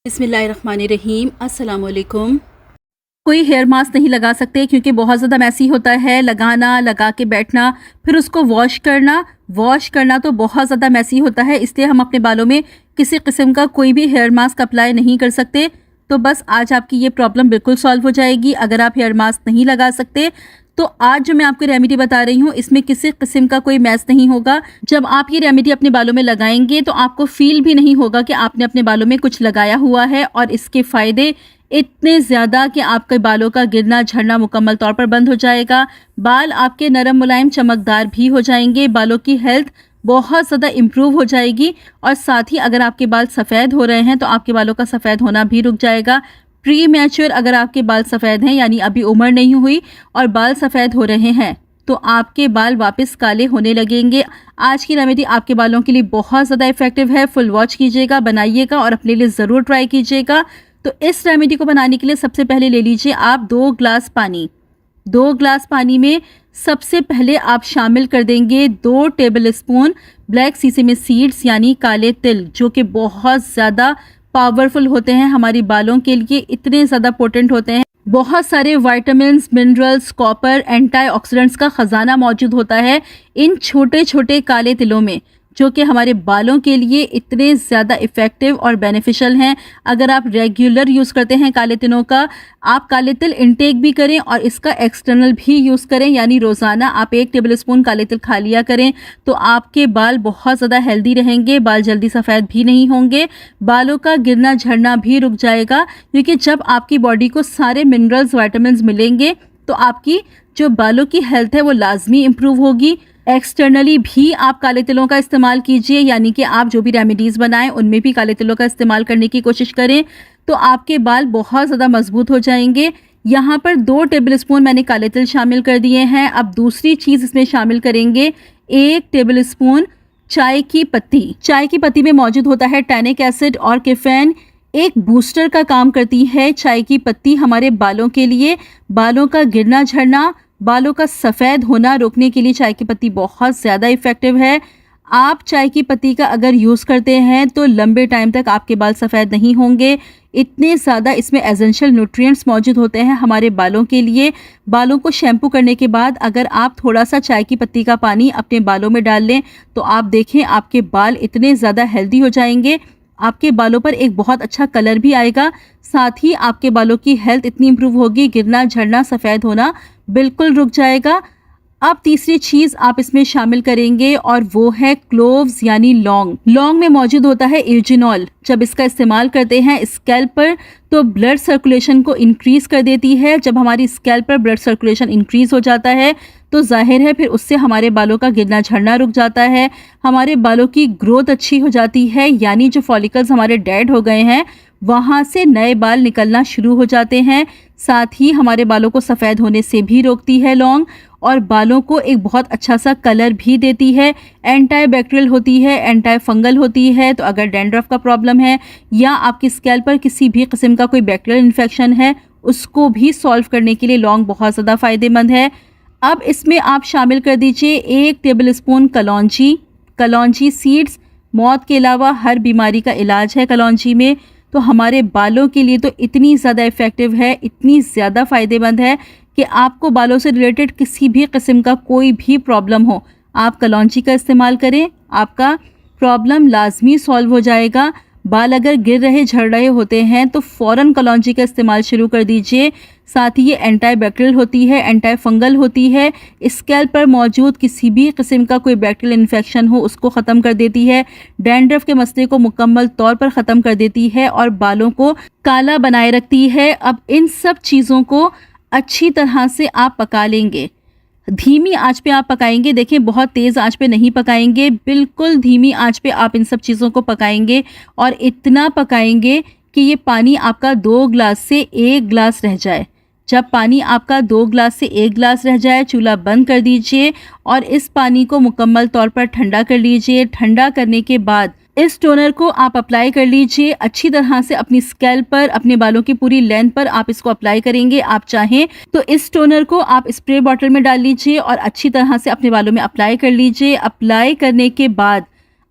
बिस्मिल्लाहिर्रहमानिर्रहीम। अस्सलाम वालेकुम। कोई हेयर मास्क नहीं लगा सकते क्योंकि बहुत ज़्यादा मैसी होता है, लगाना, लगा के बैठना, फिर उसको वॉश करना तो बहुत ज़्यादा मैसी होता है। इसलिए हम अपने बालों में किसी किस्म का कोई भी हेयर मास्क अप्लाई नहीं कर सकते। तो बस आज आपकी ये प्रॉब्लम बिल्कुल सॉल्व हो जाएगी अगर आप हेयर मास्क नहीं लगा सकते। तो आज जो मैं आपको रेमेडी बता रही हूँ इसमें किसी किस्म का कोई मैस नहीं होगा। जब आप ये रेमेडी अपने बालों में लगाएंगे तो आपको फील भी नहीं होगा कि आपने अपने बालों में कुछ लगाया हुआ है, और इसके फ़ायदे इतने ज़्यादा कि आपके बालों का गिरना झड़ना मुकम्मल तौर पर बंद हो जाएगा। बाल आपके नरम मुलायम चमकदार भी हो जाएंगे, बालों की हेल्थ बहुत ज़्यादा इम्प्रूव हो जाएगी। और साथ ही अगर आपके बाल सफ़ेद हो रहे हैं तो आपके बालों का सफ़ेद होना भी रुक जाएगा। प्री मैच्योर अगर आपके बाल सफ़ेद हैं, यानी अभी उम्र नहीं हुई और बाल सफ़ेद हो रहे हैं, तो आपके बाल वापस काले होने लगेंगे। आज की रेमेडी आपके बालों के लिए बहुत ज़्यादा इफेक्टिव है। फुल वॉच कीजिएगा, बनाइएगा और अपने लिए ज़रूर ट्राई कीजिएगा। तो इस रेमेडी को बनाने के लिए सबसे पहले ले लीजिए आप 2 ग्लास पानी। 2 ग्लास पानी में सबसे पहले आप शामिल कर देंगे 2 टेबल स्पून ब्लैक सीसेमी सीड्स यानी काले तिल, जो कि बहुत ज़्यादा पावरफुल होते हैं हमारी बालों के लिए, इतने ज़्यादा पोटेंट होते हैं। बहुत सारे विटामिन्स, मिनरल्स, कॉपर, एंटीऑक्सीडेंट्स का ख़जाना मौजूद होता है इन छोटे छोटे काले तिलों में, जो कि हमारे बालों के लिए इतने ज़्यादा इफ़ेक्टिव और बेनिफिशियल हैं। अगर आप रेगुलर यूज़ करते हैं काले तिलों का, आप काले तिल इनटेक भी करें और इसका एक्सटर्नल भी यूज़ करें, यानी रोज़ाना आप 1 टेबल स्पून काले तिल खा लिया करें, तो आपके बाल बहुत ज़्यादा हेल्दी रहेंगे, बाल जल्दी सफ़ेद भी नहीं होंगे, बालों का गिरना झड़ना भी रुक जाएगा। क्योंकि जब आपकी बॉडी को सारे मिनरल्स, विटामिन्स मिलेंगे तो आपकी जो बालों की हेल्थ है वो लाजमी इम्प्रूव होगी। एक्सटर्नली भी आप काले तिलों का इस्तेमाल कीजिए, यानी कि आप जो भी रेमेडीज़ बनाएं उनमें भी काले तिलों का इस्तेमाल करने की कोशिश करें, तो आपके बाल बहुत ज़्यादा मजबूत हो जाएंगे। यहाँ पर 2 टेबल स्पून मैंने काले तिल शामिल कर दिए हैं। अब दूसरी चीज़ इसमें शामिल करेंगे 1 टेबल स्पून चाय की पत्ती। चाय की पत्ती में मौजूद होता है टैनिक एसिड और कैफीन, एक बूस्टर का काम करती है चाय की पत्ती हमारे बालों के लिए। बालों का गिरना झड़ना, बालों का सफ़ेद होना रोकने के लिए चाय की पत्ती बहुत ज़्यादा इफ़ेक्टिव है। आप चाय की पत्ती का अगर यूज़ करते हैं तो लंबे टाइम तक आपके बाल सफ़ेद नहीं होंगे। इतने ज़्यादा इसमें एसेंशियल न्यूट्रिएंट्स मौजूद होते हैं हमारे बालों के लिए। बालों को शैम्पू करने के बाद अगर आप थोड़ा सा चाय की पत्ती का पानी अपने बालों में डाल लें तो आप देखें आपके बाल इतने ज़्यादा हेल्दी हो जाएंगे। आपके बालों पर एक बहुत अच्छा कलर भी आएगा, साथ ही आपके बालों की हेल्थ इतनी इम्प्रूव होगी, गिरना झड़ना सफ़ेद होना बिल्कुल रुक जाएगा। अब तीसरी चीज़ आप इसमें शामिल करेंगे और वो है क्लोव्स यानी लौंग। लौंग में मौजूद होता है यूजिनॉल। जब इसका इस्तेमाल करते हैं स्कैल्प पर तो ब्लड सर्कुलेशन को इंक्रीज़ कर देती है। जब हमारी स्कैल्प पर ब्लड सर्कुलेशन इंक्रीज़ हो जाता है तो जाहिर है फिर उससे हमारे बालों का गिरना झड़ना रुक जाता है, हमारे बालों की ग्रोथ अच्छी हो जाती है, यानी जो फॉलिकल्स हमारे डेड हो गए हैं वहाँ से नए बाल निकलना शुरू हो जाते हैं। साथ ही हमारे बालों को सफ़ेद होने से भी रोकती है लौंग, और बालों को एक बहुत अच्छा सा कलर भी देती है। एंटी बैक्टीरियल होती है, एंटी फंगल होती है, तो अगर डैंड्रफ का प्रॉब्लम है या आपकी स्कैल्प पर किसी भी किस्म का कोई बैक्टीरियल इन्फेक्शन है उसको भी सॉल्व करने के लिए लौंग बहुत ज़्यादा फ़ायदेमंद है। अब इसमें आप शामिल कर दीजिए 1 टेबल स्पून कलौंजी। कलौंजी सीड्स मौत के अलावा हर बीमारी का इलाज है कलौंजी में, तो हमारे बालों के लिए तो इतनी ज़्यादा इफ़ेक्टिव है, इतनी ज़्यादा फ़ायदेमंद है कि आपको बालों से रिलेटेड किसी भी किस्म का कोई भी प्रॉब्लम हो, आप कलौंजी का इस्तेमाल करें, आपका प्रॉब्लम लाजमी सॉल्व हो जाएगा। बाल अगर गिर रहे झड़ रहे होते हैं तो फ़ौरन कलौंजी का इस्तेमाल शुरू कर दीजिए। साथ ही ये एंटी बैक्टीरियल होती है, एंटी फंगल होती है, स्कैल्प पर मौजूद किसी भी किस्म का कोई बैक्टीरियल इन्फेक्शन हो उसको ख़त्म कर देती है, डैंड्रफ के मसले को मुकम्मल तौर पर ख़त्म कर देती है और बालों को काला बनाए रखती है। अब इन सब चीज़ों को अच्छी तरह से आप पका लेंगे। धीमी आंच पे आप पकाएंगे, देखें बहुत तेज़ आंच पे नहीं पकाएंगे, बिल्कुल धीमी आंच पे आप इन सब चीज़ों को पकाएंगे और इतना पकाएंगे कि ये पानी आपका 2 ग्लास से 1 ग्लास रह जाए। जब पानी आपका 2 ग्लास से 1 ग्लास रह जाए चूल्हा बंद कर दीजिए और इस पानी को मुकम्मल तौर पर ठंडा कर लीजिए। ठंडा करने के बाद इस टोनर को आप अप्लाई कर लीजिए अच्छी तरह से अपनी स्कैल्प पर, अपने बालों की पूरी लेंथ पर आप इसको अप्लाई करेंगे। आप चाहें तो इस टोनर को आप स्प्रे बॉटल में डाल लीजिए और अच्छी तरह से अपने बालों में अप्लाई कर लीजिए। अप्लाई करने के बाद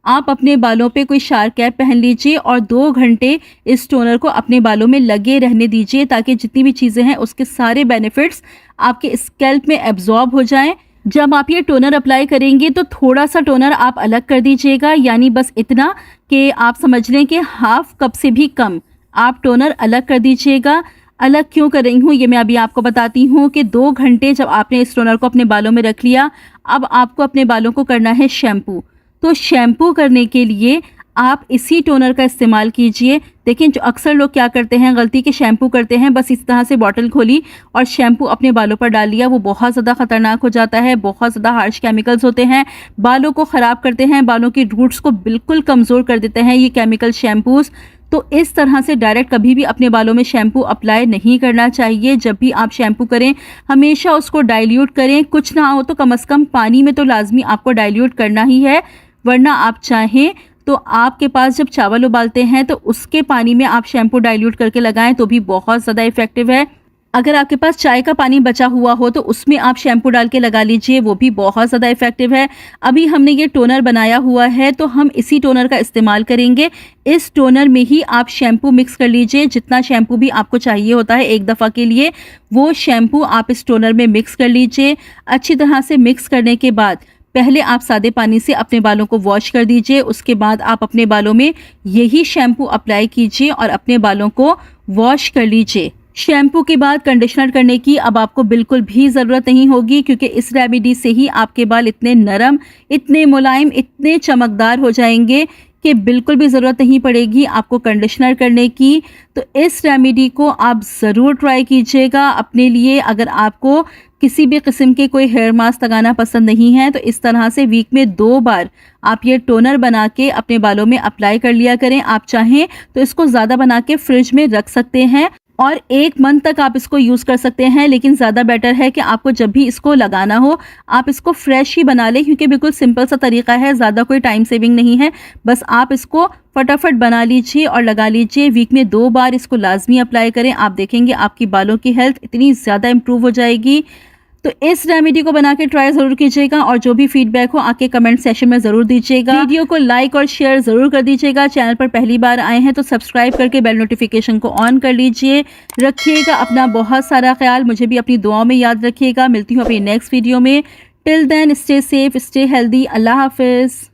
आप अपने बालों पे कोई शार्क कैप पहन लीजिए और 2 घंटे इस टोनर को अपने बालों में लगे रहने दीजिए, ताकि जितनी भी चीज़ें हैं उसके सारे बेनिफिट्स आपके स्कैल्प में एब्जॉर्ब हो जाएं। जब आप ये टोनर अप्लाई करेंगे तो थोड़ा सा टोनर आप अलग कर दीजिएगा, यानी बस इतना कि आप समझ लें कि हाफ कप से भी कम आप टोनर अलग कर दीजिएगा। अलग क्यों कर रही हूँ ये मैं अभी आपको बताती हूँ कि 2 घंटे जब आपने इस टोनर को अपने बालों में रख लिया, अब आपको अपने बालों को करना है शैम्पू। तो शैम्पू करने के लिए आप इसी टोनर का इस्तेमाल कीजिए। देखिए, जो अक्सर लोग क्या करते हैं, गलती के शैम्पू करते हैं, बस इस तरह से बॉटल खोली और शैम्पू अपने बालों पर डाल लिया। वो बहुत ज़्यादा ख़तरनाक हो जाता है, बहुत ज़्यादा हार्श केमिकल्स होते हैं, बालों को ख़राब करते हैं, बालों की रूट्स को बिल्कुल कमज़ोर कर देते हैं ये केमिकल शैम्पूज़। तो इस तरह से डायरेक्ट कभी भी अपने बालों में शैम्पू अप्लाई नहीं करना चाहिए। जब भी आप शैम्पू करें हमेशा उसको डाइल्यूट करें, कुछ ना हो तो कम से कम पानी में तो लाजमी आपको डाइल्यूट करना ही है, वरना आप चाहें तो आपके पास जब चावल उबालते हैं तो उसके पानी में आप शैम्पू डाइल्यूट करके लगाएं तो भी बहुत ज़्यादा इफेक्टिव है। अगर आपके पास चाय का पानी बचा हुआ हो तो उसमें आप शैम्पू डाल के लगा लीजिए, वो भी बहुत ज़्यादा इफेक्टिव है। अभी हमने ये टोनर बनाया हुआ है तो हम इसी टोनर का इस्तेमाल करेंगे। इस टोनर में ही आप शैम्पू मिक्स कर लीजिए, जितना शैम्पू भी आपको चाहिए होता है एक दफ़ा के लिए, वो शैम्पू आप इस टोनर में मिक्स कर लीजिए। अच्छी तरह से मिक्स करने के बाद पहले आप सादे पानी से अपने बालों को वॉश कर दीजिए, उसके बाद आप अपने बालों में यही शैम्पू अप्लाई कीजिए और अपने बालों को वॉश कर लीजिए। शैम्पू के बाद कंडीशनर करने की अब आपको बिल्कुल भी ज़रूरत नहीं होगी, क्योंकि इस रेमेडी से ही आपके बाल इतने नरम, इतने मुलायम, इतने चमकदार हो जाएंगे कि बिल्कुल भी ज़रूरत नहीं पड़ेगी आपको कंडीशनर करने की। तो इस रेमेडी को आप ज़रूर ट्राई कीजिएगा अपने लिए। अगर आपको किसी भी किस्म के कोई हेयर मास्क लगाना पसंद नहीं है तो इस तरह से वीक में 2 बार आप ये टोनर बना के अपने बालों में अप्लाई कर लिया करें। आप चाहें तो इसको ज़्यादा बना के फ्रिज में रख सकते हैं और 1 मंथ तक आप इसको यूज़ कर सकते हैं, लेकिन ज़्यादा बेटर है कि आपको जब भी इसको लगाना हो आप इसको फ्रेश ही बना लें, क्योंकि बिल्कुल सिंपल सा तरीका है, ज़्यादा कोई टाइम सेविंग नहीं है। बस आप इसको फटाफट बना लीजिए और लगा लीजिए। वीक में 2 बार इसको लाजमी अप्लाई करें, आप देखेंगे आपकी बालों की हेल्थ इतनी ज़्यादा इम्प्रूव हो जाएगी। तो इस रेमेडी को बना के ट्राई ज़रूर कीजिएगा और जो भी फीडबैक हो आके कमेंट सेशन में ज़रूर दीजिएगा। वीडियो को लाइक और शेयर ज़रूर कर दीजिएगा। चैनल पर पहली बार आए हैं तो सब्सक्राइब करके बेल नोटिफिकेशन को ऑन कर लीजिए। रखिएगा अपना बहुत सारा ख्याल, मुझे भी अपनी दुआओं में याद रखिएगा। मिलती हूँ अपनी नेक्स्ट वीडियो में। Till then stay safe, stay healthy. अल्लाह हाफिज़।